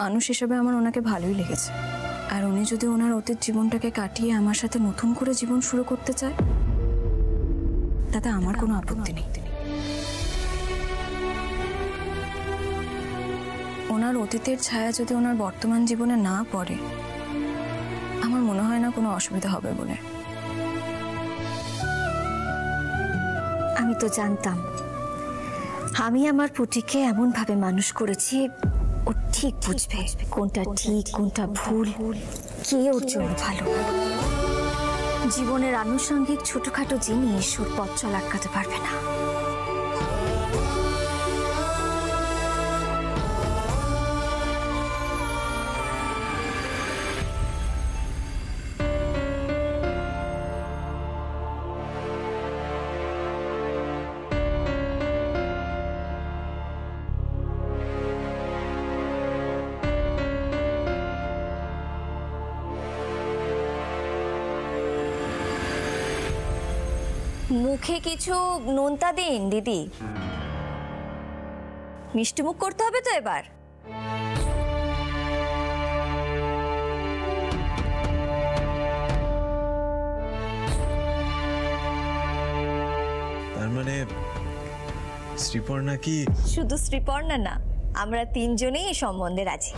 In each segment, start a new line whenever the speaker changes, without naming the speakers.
মানুষ হিসেবে আমার ওনাকে ভালোই লেগেছে। আর উনি যদি ওনার অতীত জীবনটাকে কাটিয়ে আমার সাথে নতুন করে জীবন শুরু করতে চায় তাতে আমার কোনো আপত্তি নেই। ওনার অতীতের ছায়া যদি ওনার বর্তমান জীবনে না পড়ে আমার মনে হয় না কোনো অসুবিধা হবে বলে।
আমি তো জানতাম, আমি আমার পুটিকে এমন ভাবে মানুষ করেছি ও ঠিক বুঝবে কোনটা ঠিক কোনটা ভুল, কে ওর জন্য ভালো। জীবনের আনুষঙ্গিক ছোটখাটো জিনিস ওর পথ চলা আটকাতে পারবে না। মুখে কিছু নোনতা দিন দিদি, মিষ্টি মুখ করতে হবে তো এবার।
তার মানে শ্রীপর্ণা কি?
শুধু শ্রীপর্ণা না, আমরা তিনজনেই এই সম্বন্ধে রাজি।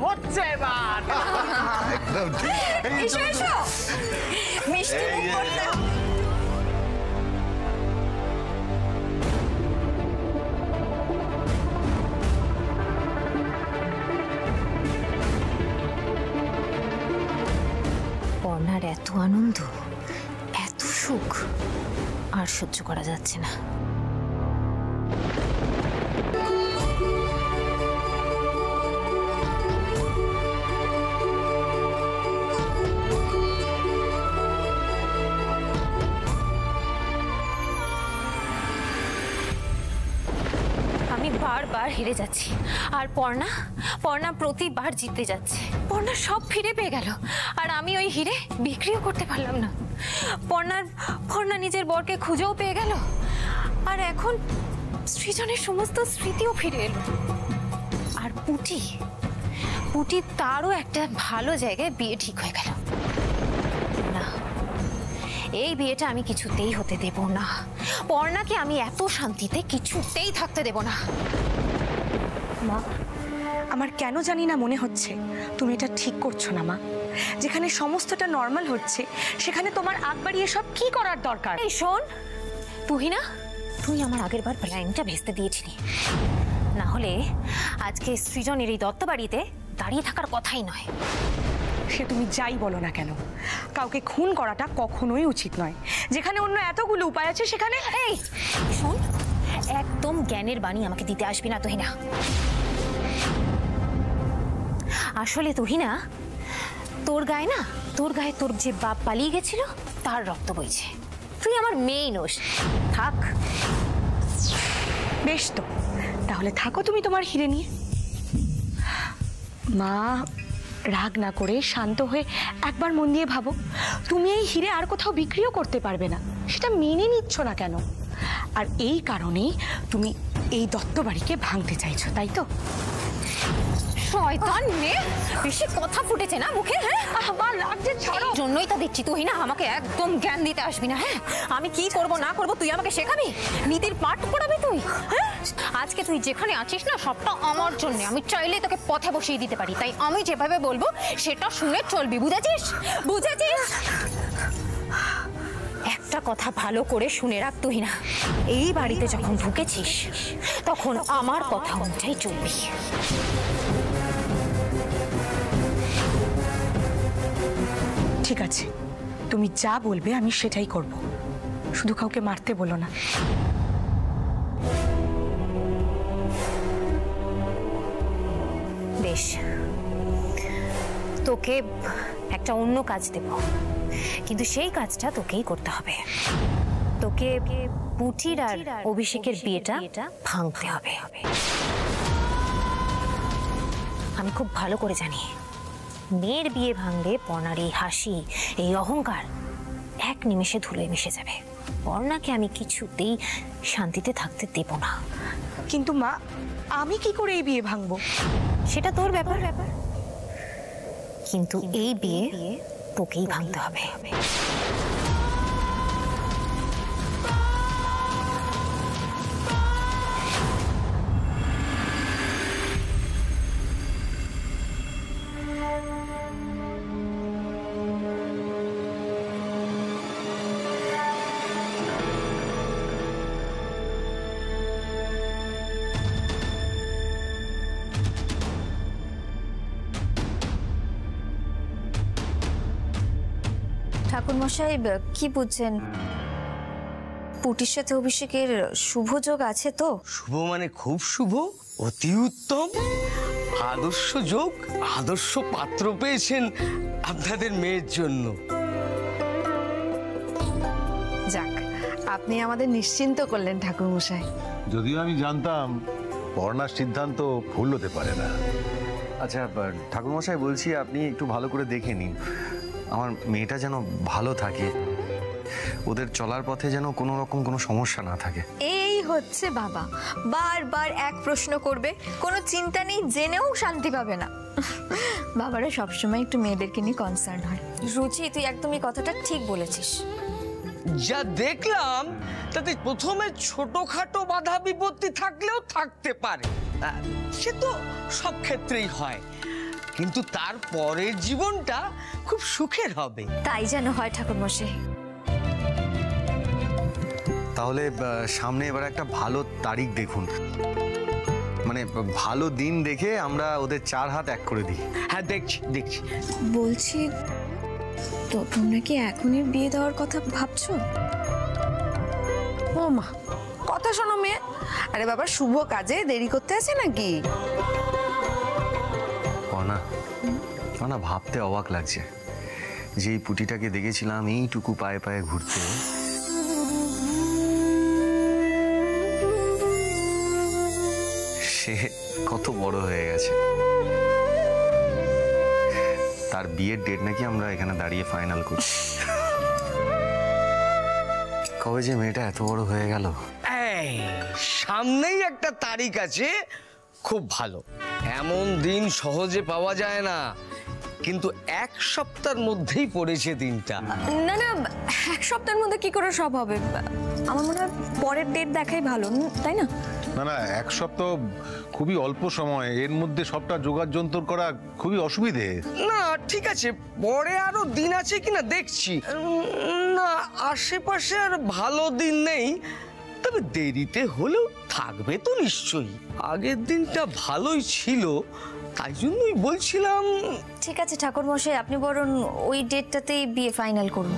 হচ্ছে এবার একদম ঠিক।
এসো এসো, মিষ্টি মুখ করতে
পর্ণার এত আনন্দ, এত সুখ আর সহ্য করা যাচ্ছে না। বারবার হেরে যাচ্ছি আর পর্ণা প্রতিবার জিতে যাচ্ছে। পর্ণা সব ফিরে পেয়ে গেল আর আমি ওই হিরে বিক্রিও করতে পারলাম না। পর্ণা নিজের বরকে খুঁজেও পেয়ে গেল আর এখন সৃজনের সমস্ত স্মৃতিও ফিরে এলো। আর পুটি তারও একটা ভালো জায়গায় বিয়ে ঠিক হয়ে গেল। না, এই বিয়েটা আমি কিছুতেই হতে দেব না। পর্ণাকে আমি এত শান্তিতে কিছুতেই থাকতে দেব না।
মা, আমার কেন জানি না মনে হচ্ছে তুমি এটা ঠিক করছো না মা। যেখানে সমস্তটা নর্মাল হচ্ছে সেখানে তোমার আগ বাড়িয়ে সব কি করার দরকার?
এই শোন তুই আমার আগের বার প্ল্যানটা ভেস্তে দিয়েছিলি, না হলে আজকে সৃজনের এই দত্ত বাড়িতে দাঁড়িয়ে থাকার কথাই নয়।
সে তুমি যাই বলো না কেন, কাউকে খুন করাটা কখনোই উচিত নয়। যেখানে অন্য এতগুলো উপায় আছে সেখানে।
এই শোন, একদম জ্ঞানের বাণী আমাকে দিতে আসবি না তুহিনা। আসলে তুহিনা, তোর গায়ে তোর যে বাপ পালিয়ে গেছিল তার রক্ত বইছে। তুই আমার মেয়ে নোস, থাক।
বেশ তো, তাহলে থাকো তুমি তোমার হিরে নিয়ে। মা, রাগ না করে শান্ত হয়ে একবার মন দিয়ে ভাবো, তুমি এই হিরে আর কোথাও বিক্রিও করতে পারবে না, সেটা মেনে নিচ্ছ না কেন? আর এই কারণেই তুমি এই দত্ত বাড়িকে ভাঙতে চাইছো, তাই তো?
শয়তান মেয়ে, বেশি কথা ফুটেছে না মুখে? হ্যাঁ,
আবার লাগছে, ছাড়ো।
জন্যই তা দেখছি তুই না আমাকে একদম জ্ঞান দিতে আসবি না। হ্যাঁ, আমি কি করব না করব তুই আমাকে শেখাবি, নীতির পাঠ পড়াবি তুই? হ্যাঁ, আজকে তুই যেখানে আছিস না সবটা আমার জন্য। আমি চাইলেই তোকে পথে বসিয়ে দিতে পারি, তাই আমি যেভাবে বলবো সেটা শুনে চলবি, বুঝেছিস? একটা কথা ভালো করে শুনে রাখ তুই না, এই বাড়িতে যখন ঢুকেছিস তখন আমার কথা অনুযায়ী চলবি।
ঠিক আছে, তুমি যা বলবে আমি সেটাই করব, শুধু কাউকে মারতে বলো না।
বেশ, তোকে একটা অন্য কাজ দেব, কিন্তু সেই কাজটা তোকেই করতে হবে। তোকে পুটির আর অভিষেকের বিয়েটা ভাঙতে হবে। আমি খুব ভালো করে জানি মেয়ের বিয়ে ভাঙলে পর্ণার এই হাসি, এই অহংকার এক নিমেষে ধুলোয় মিশে যাবে। পর্ণাকে আমি কিছুতেই শান্তিতে থাকতে দেব না।
কিন্তু মা, আমি কি করে এই বিয়ে ভাঙবো?
সেটা তোর ব্যাপার, কিন্তু এই বিয়ে তোকেই ভাঙতে হবে।
ঠাকুরমশাই কি বুঝছেন? পুটির সাথে অভিষেকের শুভ যোগ আছে তো?
শুভ মানে খুব শুভ, অতি উত্তম, আদর্শ যোগ, আদর্শ পাত্র পেয়েছেন আপনাদের মেয়ের জন্য।
যাক, আপনি আমাদের নিশ্চিন্ত করলেন ঠাকুরমশাই।
যদিও আমি জানতাম পর্ণার সিদ্ধান্ত ভুল হতে পারে না।
আচ্ছা ঠাকুরমশাই, বলছি আপনি একটু ভালো করে দেখে নিন, আমার মেয়েটা যেন ভালো থাকে, ওদের চলার পথে যেন কোনো রকম কোনো সমস্যা না থাকে।
এই হচ্ছে বাবা, বারবার এক প্রশ্ন করবে, কোনো চিন্তা নেই, জেনেও শান্তি পাবে না। বাবারা সবসময় একটু মেয়েদেরকে নিয়ে কনসার্ন হয়।
রুচি, তুই একদমই কথাটা ঠিক বলেছিস।
যা দেখলাম তাতে প্রথমে ছোটখাটো বাধা বিপত্তি থাকলেও থাকতে পারে, সে তো সব ক্ষেত্রেই হয়, কিন্তু তারপরের জীবনটা খুব সুখের হবে।
তাই যেন হয় ঠাকুরমশাই।
তাহলে সামনে এবার একটা ভালো তারিখ দেখুন, মানে ভালো দিন দেখে আমরা ওদের 4 হাত এক করে দিই।
হ্যাঁ, দেখছি।
বলছি, তো তোমরা কি এখনই বিয়ে দেওয়ার কথা ভাবছো?
ও মা, কথা শোনো মেয়ে। আরে বাবা, শুভ কাজে দেরি করতে আছে নাকি?
না, ভাবতে অবাক লাগছে যে এই পুটিটাকে দেখেছিলাম এইটুকু পায়ে পায়ে ঘুরতে, সে কত বড় হয়ে গেছে। তার বিয়ের ডেট নাকি আমরা এখানে দাঁড়িয়ে ফাইনাল করছি। কবে যে মেয়েটা এত বড় হয়ে গেল।
এই সামনেই একটা তারিখ আছে, খুব ভালো। এমন দিন সহজে পাওয়া যায় না, কিন্তু 1 সপ্তাহের মধ্যেই পড়েছে দিনটা।
না না, 1 সপ্তাহের মধ্যে কি করে সব হবে? আমার মনে হয় পরের ডেট দেখাই ভালো, তাই না?
না, 1 সপ্তাহ খুবই অল্প সময়, এর মধ্যে সবটা জোগাড় যন্ত্র করা খুবই অসুবিধে।
না ঠিক আছে, পরে আরো দিন আছে কিনা দেখছি। না, আশেপাশে আর ভালো দিন নেই, তবে দেরিতে হলেও থাকবে তো নিশ্চয়ই। আগের দিনটা ভালোই ছিল, তাই জন্যই বলছিলাম।
ঠিক আছে ঠাকুরমশাই, আপনি বরং ওই ডেটটাতেই বিয়ে ফাইনাল করুন।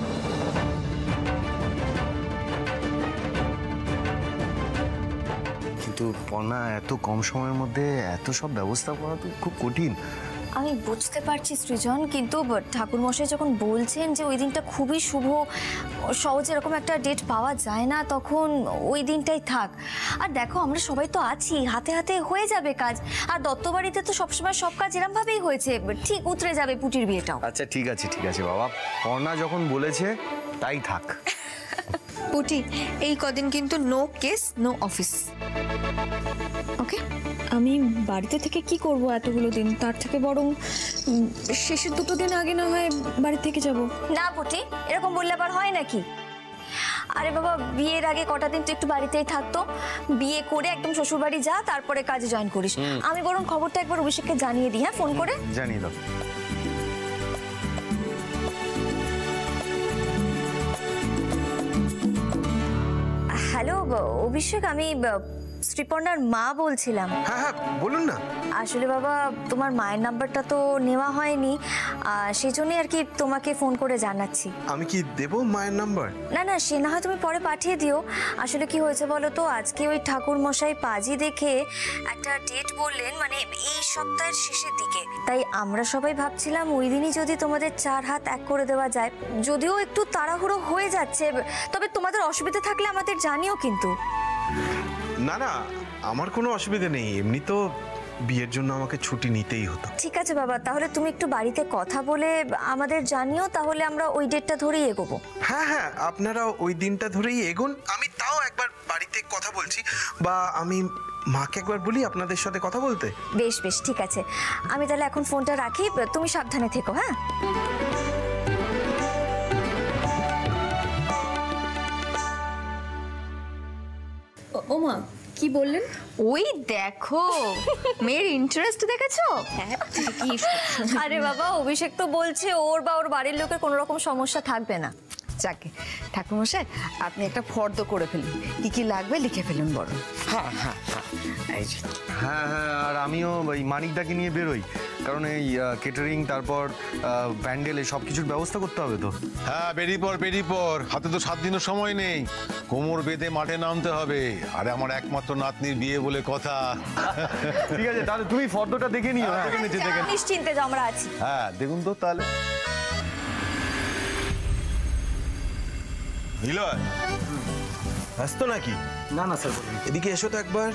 কিন্তু পর্ণা, এত কম সময়ের মধ্যে এত সব ব্যবস্থা করা তো খুব কঠিন।
আমি বুঝতে পারছি সৃজন, কিন্তু ঠাকুরমশাই যখন বলছেন যে ওই দিনটা খুবই শুভ, সহজে এরকম একটা ডেট পাওয়া যায় না, তখন ওই দিনটাই থাক। আর দেখো, আমরা সবাই তো আছি, হাতে হাতে হয়ে যাবে কাজ। আর দত্তবাড়িতে তো সবসময় সব কাজ এরমভাবেই হয়েছে, ঠিক উতরে যাবে পুটির বিয়েটাও।
আচ্ছা ঠিক আছে বাবা, পর্ণা যখন বলেছে তাই থাক।
পুটি, এই কদিন কিন্তু নো কেস নো অফিস, ওকে? আমি বাড়িতে থেকে কি করব এতগুলো দিন, তার থেকে বরং শেষের 2 দিন আগে না হয় বাড়ি থেকে যাব।
না পুটি, এরকম বললে আবার হয় নাকি? আরে বাবা, বিয়ের আগে কটা দিন তো একটু বাড়িতেই থাকতো, বিয়ে করে একদম শ্বশুর বাড়ি যা, তারপরে কাজে জয়েন করিস। আমি বরং খবরটা একবার অভিষেককে জানিয়ে দিই, হ্যাঁ, ফোন করে
জানিয়ে দাও।
হ্যালো অভিষেক, আমি শ্রীপর্ণার মা বলছিলাম।
হ্যাঁ হ্যাঁ বলুন না।
আসলে বাবা তোমার মায়ের নাম্বারটা তো নেওয়া হয়নি, সেই জন্যই আর কি তোমাকে ফোন করে জানাচ্ছি।
আমি কি দেবো মায়ের নাম্বার?
না না, সে না হয় তুমি পরে পাঠিয়ে দিও। আসলে কি হয়েছে বলো তো, আজকে ওই ঠাকুর মশাই পাজি দেখে একটা ডেট বললেন, মানে এই সপ্তাহের শেষের দিকে। তাই আমরা সবাই ভাবছিলাম ওই দিনই যদি তোমাদের 4 হাত এক করে দেওয়া যায়। যদিও একটু তাড়াহুড়ো হয়ে যাচ্ছে, তবে তোমাদের অসুবিধা থাকলে আমাদের জানিও কিন্তু।
না না, আমার কোনো অসুবিধা নেই, এমনি তো বিয়ের জন্য আমাকে ছুটি নিতেই হতো।
ঠিক আছে বাবা, তাহলে তুমি একটু বাড়িতে কথা বলে আমাদের জানিও, তাহলে আমরা ওই ডেটটা ধরেই এগোবো।
হ্যাঁ হ্যাঁ, আপনারা ওই দিনটা ধরেই এগোন। আমি তাও একবার বাড়িতে কথা বলছি, বা আমি মাকে একবার বলি আপনাদের সাথে কথা বলতে।
বেশ বেশ, ঠিক আছে। আমি তাহলে এখন ফোনটা রাখি, তুমি সাবধানে থেকো। হ্যাঁ
ওমা, কি বললেন?
ওই দেখো, মেয়ের ইন্টারেস্ট দেখেছো?
আরে বাবা, অভিষেক তো বলছে ওর বা ওর বাড়ির লোকের কোনো রকম সমস্যা থাকবে না।
যাকে ঠাকুরমশাই, আপনি একটা ফর্দ করে ফেলুন, কি কি লাগবে লিখে ফেলুন বড়।
হ্যাঁ হ্যাঁ হ্যাঁ, এই যে
হ্যাঁ হ্যাঁ, আর আমিও এই মানিকদাকে নিয়ে বেরোই, কারণ এই কেটারিং, তারপর প্যান্ডেল, এই সব কিছুর ব্যবস্থা করতে হবে তো।
হ্যাঁ, বেরিয়ে পর, হাতে তো 7 দিনের সময় নেই। কোমর বেঁধে মাঠে নামতে হবে। আরে আমার একমাত্র নাতনির বিয়ে বলে কথা।
ঠিক আছে, তাহলে তুমি ফর্দটা দেখে নিও।
নিশ্চিন্তে যাও, আমরা আছি।
হ্যাঁ দেখুন তো তাহলে। নিলয়,
ব্যস্ত নাকি?
না না স্যার,
এদিকে এসো তো একবার।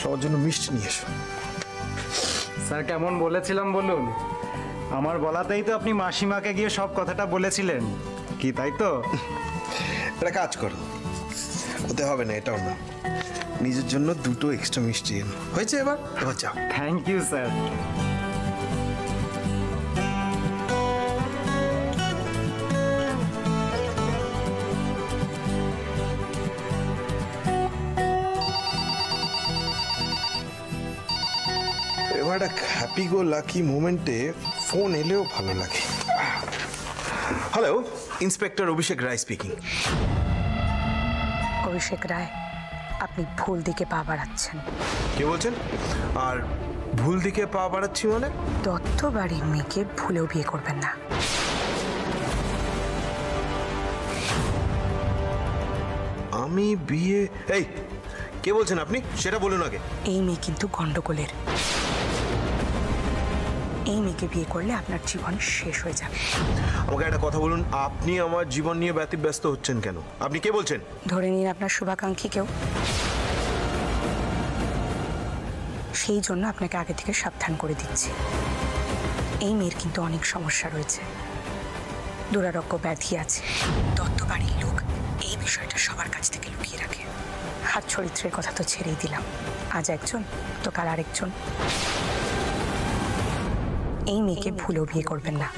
সবার জন্য মিষ্টি নিয়ে এসো।
স্যার কেমন বলেছিলাম বলুন? আমার বলাতেই তো আপনি মাসিমাকে গিয়ে সব কথাটা বলেছিলেন, কি তাই তো?
একটা কাজ করো, ওতে হবে না, এটাও না, নিজের জন্য 2টো এক্সট্রা মিষ্টি এনো। হয়েছে? এবার যাও।
Thank you sir.
এবার একটা হ্যাপি গো লাকি মোমেন্টে ফোন এলেও ভালো লাগে। Hello, inspector Abhishek Roy speaking.
Abhishek Roy, আপনি ভুল দিকে পা বাড়াচ্ছেন।
কে বলছেন? আর ভুল দিকে পা বাড়াচ্ছি মানে?
দত্ত বাড়ির মেয়েকে ভুলেও বিয়ে করবেন না।
আমি বিয়ে? এই, কে বলছেন আপনি? সেটা বলুন আগে।
এই মেয়ে কিন্তু গন্ডগোলের। এই মেয়েকে বিয়ে করলে আপনার জীবন শেষ হয়ে যাবে।
আমাকে একটা কথা বলুন, আপনি আমার জীবন নিয়ে ব্যতিব্যস্ত হচ্ছেন কেন? আপনি কে বলছেন?
ধরে নিন আপনার শুভাকাঙ্ক্ষী কেউ, সেই জন্য আপনাকে আগে থেকে সাবধান করে দিচ্ছি। এই মেয়ের কিন্তু অনেক সমস্যা রয়েছে, দুরারোগ্য ব্যাধি আছে। দত্ত বাড়ির লোক এই বিষয়টা সবার কাছ থেকে লুকিয়ে রাখে। হাত চরিত্রের কথা তো ছেড়েই দিলাম, আজ একজন তো কাল আরেকজন। এই মেয়েকে ভুলেও বিয়ে করবেন না।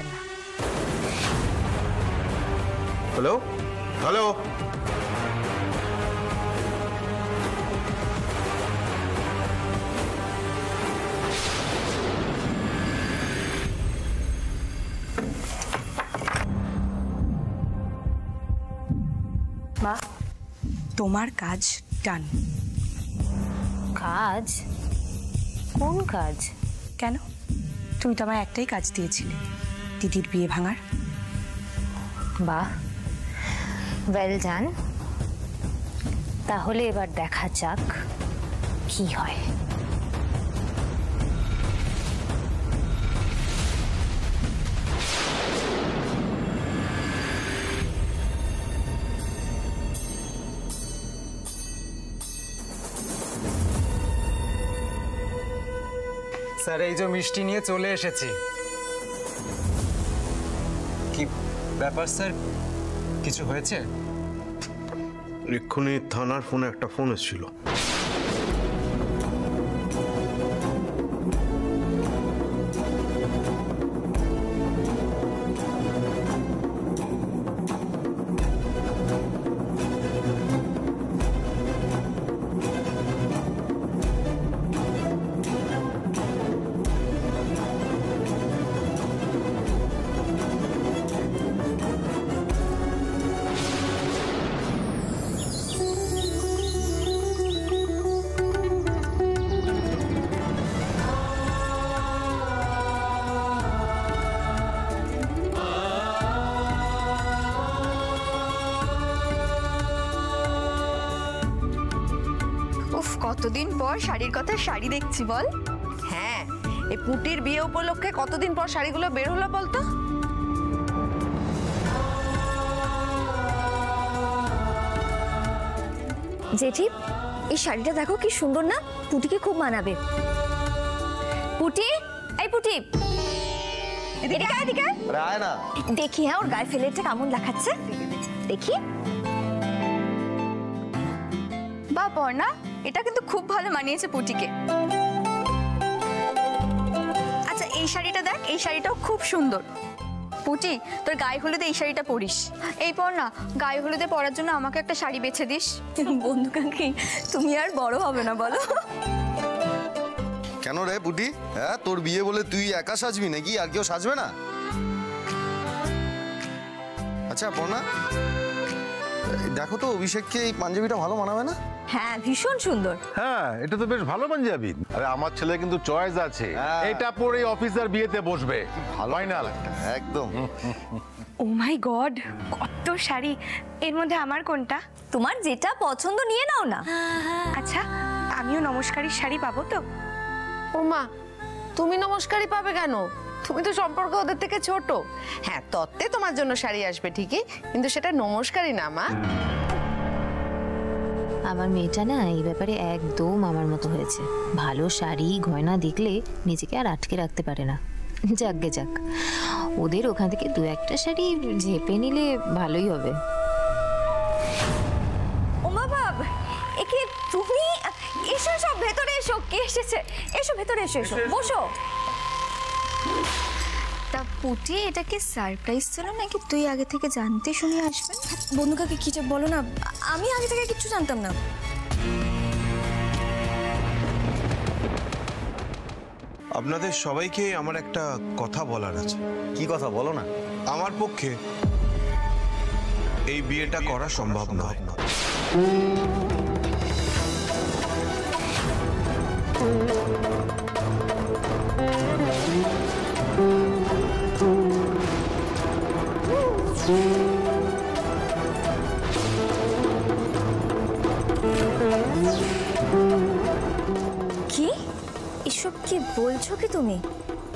হ্যালো হ্যালো,
মা, তোমার কাজ ডান।
কাজ? কোন কাজ?
কেন? তুমি তো আমায় একটাই কাজ দিয়েছিলে, দিদির বিয়ে ভাঙার।
বাহ, ওয়েল ডান। তাহলে এবার দেখা যাক কি হয়।
স্যার, এই যে মিষ্টি নিয়ে চলে এসেছি। কি ব্যাপার স্যার, কিছু হয়েছে?
এক্ষুনি থানার ফোনে একটা ফোন এসেছিল।
কতদিন পর শাড়ির কথা শাড়ি দেখছি বল।
হ্যাঁ, এই পুটির বিয়ে উপলক্ষে কতদিন পর শাড়িগুলো বের হলো বলতো?
জেঠি, এই শাড়িটা দেখো কি সুন্দর না, পুটিকে খুব মানাবে। পুটি, এই পুটি, এদিকে আয়, এদিকে আয়।
আরে আয় না।
দেখি হ্যাঁ ওর গায়ে ফেলে কেমন দেখাচ্ছে, দেখি।
বা পর্ণা, এটা কিন্তু খুব ভালো মানিয়েছে পুটিকে। আচ্ছা এই শাড়িটা দেখ, এই শাড়িটাও খুব সুন্দর। পুটি, তোর গায়ে হলুদে এই শাড়িটা পরিস। এই পর্ণা, গায়ে হলুদে পরার জন্য আমাকে একটা শাড়ি বেছে দিস।
বন্ধু কাকি, তুমি আর বড় হবে না বলো?
কেন রে পুটি? হ্যাঁ, তোর বিয়ে বলে তুই একা সাজবি নাকি? আর কেউ সাজবে না? আচ্ছা পর্ণা, দেখো তো অভিষেককে এই পাঞ্জাবিটা ভালো মানাবে না?
হ্যাঁ, ভীষণ সুন্দর।
হ্যাঁ, এটা তো বেশ ভালো পাঞ্জাবি। আরে আমার ছেলে কিন্তু চয়েস আছে, এটা পরে অফিসার বিয়েতে বসবে। ফাইনাল
একদম।
ও মাই গড, কত শাড়ি! এর মধ্যে আমার কোনটা?
তোমার যেটা পছন্দ নিয়ে নাও না।
আচ্ছা, আমিও নমস্কারী শাড়ি পাবো তো?
ও মা, তুমি নমস্কারই পাবে কেন? তুমি তো সম্পর্কে ওদের থেকে ছোট। হ্যাঁ, তত্ত্বে তোমার জন্য শাড়ি আসবে ঠিকই, কিন্তু সেটা নমস্কারই না মা।
আমার মেয়েটা না এই ব্যাপারে একদম আমার মতো হয়েছে। ভালো শাড়ি গয়না দেখলে নিজেকে আর আটকে রাখতে পারে না। যাকগে যাক, ওদের ওখান থেকে দু একটা শাড়ি ঝেপে নিলে ভালোই হবে।
ওমা বাব, একে তুমি এসো, সব ভেতরে এসো। কে এসেছে? এসো ভেতরে এসো, এসো বসো।
তা পুটি, এটা কি সারপ্রাইজ ছিল নাকি তুই আগে থেকে জানতে শুনে আসবে?
বন্ধু কাকি কি যে বলো না, আমি আগে থেকে কিচ্ছু জানতাম না।
আপনাদের সবাইকে আমার একটা কথা বলার আছে।
কি কথা বলো না?
আমার পক্ষে এই বিয়েটা করা সম্ভব নয়।
কি এসব কি বলছো কি তুমি?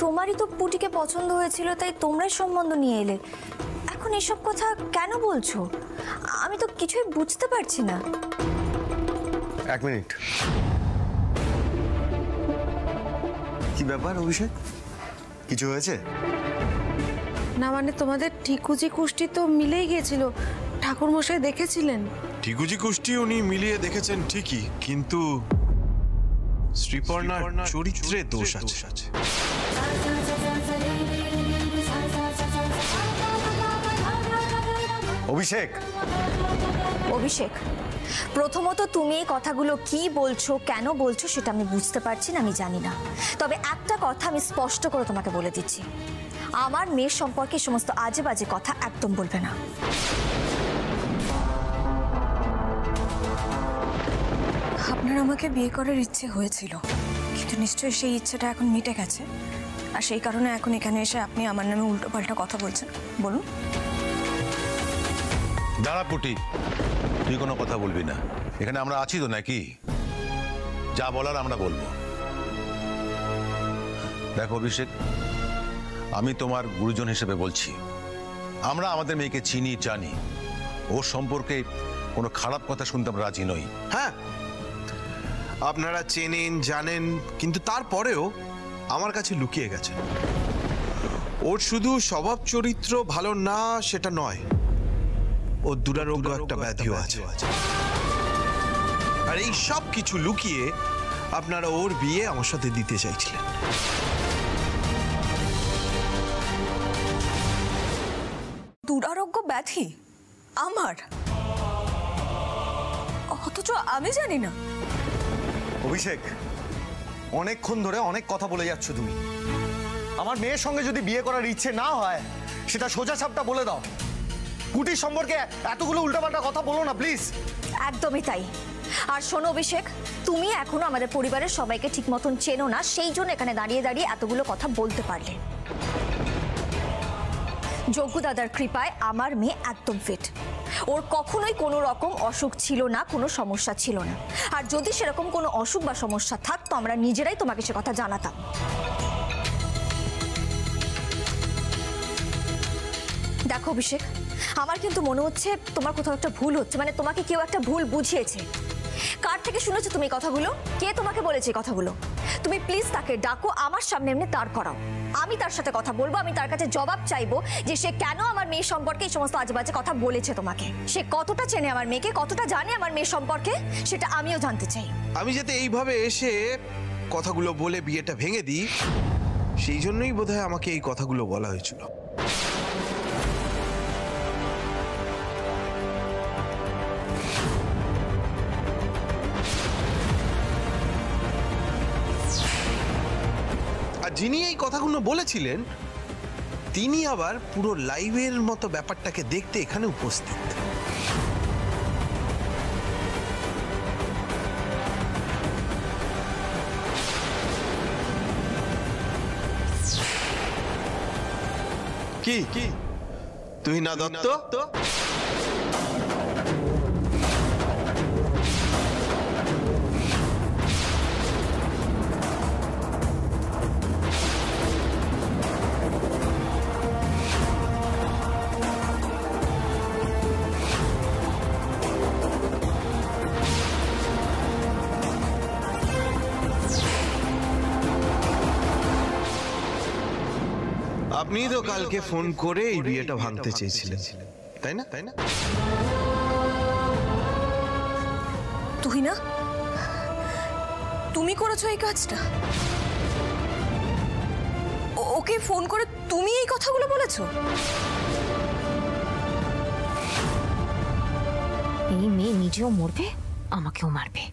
তোমারই তো পুটিকে পছন্দ হয়েছিল, তাই তোমরাই সম্বন্ধ নিয়ে এলে। এখন এসব কথা কেন বলছো? আমি তো কিছুই বুঝতে পারছি না।
এক মিনিট। কি ব্যাপার অভিষেক, কিছু হয়েছে?
না মানে তোমাদের ঠিকুজি কুষ্টি তো মিলেই গিয়েছিল, ঠাকুর মশাই দেখেছিলেন।
ঠিকুজি কুষ্টি উনি মিলিয়ে দেখেছেন ঠিকই, কিন্তু শ্রীপর্ণার চরিত্রে দোষ আছে।
অভিষেক,
অভিষেক, প্রথমত তুমি এই কথাগুলো কি বলছো, কেন বলছো সেটা আমি বুঝতে পারছি না, আমি জানি না। তবে একটা কথা আমি স্পষ্ট করে তোমাকে বলে দিচ্ছি, আমার মেয়ের সম্পর্কে সমস্ত আজে বাজে কথা একদম বলবে না।
আপনার আমাকে বিয়ে করার ইচ্ছে হয়েছিল, কিন্তু নিশ্চয়ই সেই ইচ্ছেটা এখন মিটে গেছে, আর সেই কারণে এখন এখানে এসে আপনি আমার নামে উল্টোপাল্টা কথা বলছেন। বলুন।
দাঁড়া পুটি, তুই কোনো কথা বলবি না। এখানে আমরা আছি তো নাকি? যা বলার আমরা বলবো। দেখো অভিষেক, আমি তোমার গুরুজন হিসেবে বলছি, আমরা আমাদের মেয়েকে চিনি, জানি। ওর সম্পর্কে কোনো খারাপ কথা শুনতে আমরা রাজি নই।
হ্যাঁ, আপনারা চেনেন, জানেন, কিন্তু তারপরেও আমার কাছে লুকিয়ে গেছে। ওর শুধু স্বভাব চরিত্র ভালো না সেটা নয়, ওর দুরারোগ্য একটা ব্যাধিও আছে। আর এই সব কিছু লুকিয়ে আপনারা ওর বিয়ে আমার সাথে দিতে চাইছিলেন।
দুরারোগ্য ব্যাধি আমার, অথচ আমি জানি না।
অভিষেক, অনেকক্ষণ ধরে অনেক কথা বলে যাচ্ছ তুমি। আমার মেয়ের সঙ্গে যদি বিয়ে করার ইচ্ছে না হয় সেটা সোজা সাপটা বলে দাও। পুটির সম্পর্কে এতগুলো উল্টাপাল্টা কথা বলো না প্লিজ।
একদমই তাই। আর শোনো অভিষেক, তুমি এখনো আমাদের পরিবারের সবাইকে ঠিক মতন চেনো না, সেই জন্য এখানে দাঁড়িয়ে দাঁড়িয়ে এতগুলো কথা বলতে পারলে। যজ্ঞ দাদার কৃপায় আমার মেয়ে একদম ফিট। ওর কখনোই কোনো রকম অসুখ ছিল না, কোনো সমস্যা ছিল না। আর যদি সেরকম কোনো অসুখ বা সমস্যা থাকতো আমরা নিজেরাই তোমাকে সে কথা জানাতাম। দেখো অভিষেক, আমার কিন্তু মনে হচ্ছে তোমার কোথাও একটা ভুল হচ্ছে, মানে তোমাকে কেউ একটা ভুল বুঝিয়েছে। কার থেকে শুনেছো তুমি এই কথাগুলো? কে তোমাকে বলেছে এই কথাগুলো? তুমি প্লিজ তাকে ডাকো, আমার সামনে এমনি দাঁড় করাও। আমি তার সাথে কথা বলবো, আমি তার কাছে জবাব চাইবো যে সে কেন আমার মেয়ে সম্পর্কে এই সমস্ত আজেবাজে কথা বলেছে তোমাকে। সে কতটা চেনে আমার মেয়েকে, কতটা জানে আমার মেয়ে সম্পর্কে, সেটা আমিও জানতে চাই।
আমি যাতে এইভাবে এসে কথাগুলো বলে বিয়েটা ভেঙে দিই, সেই জন্যই বোধহয় আমাকে এই কথাগুলো বলা হয়েছিল। আর যিনি এই কথাগুলো বলেছিলেন তিনি আবার পুরো লাইভের মতো ব্যাপারটাকে দেখতে এখানে উপস্থিত। কি কি তুই না দত্ত? আপনি তো কালকে ফোন করে এই বিয়েটা ভাঙতে চেয়েছিলেন, তাই না?
তুই না, তুমি করেছো এই কাজটা? ওকে ফোন করে তুমি এই কথাগুলো বলেছো?
এই মেয়ে নিজেও মরবে, আমাকেও মারবে।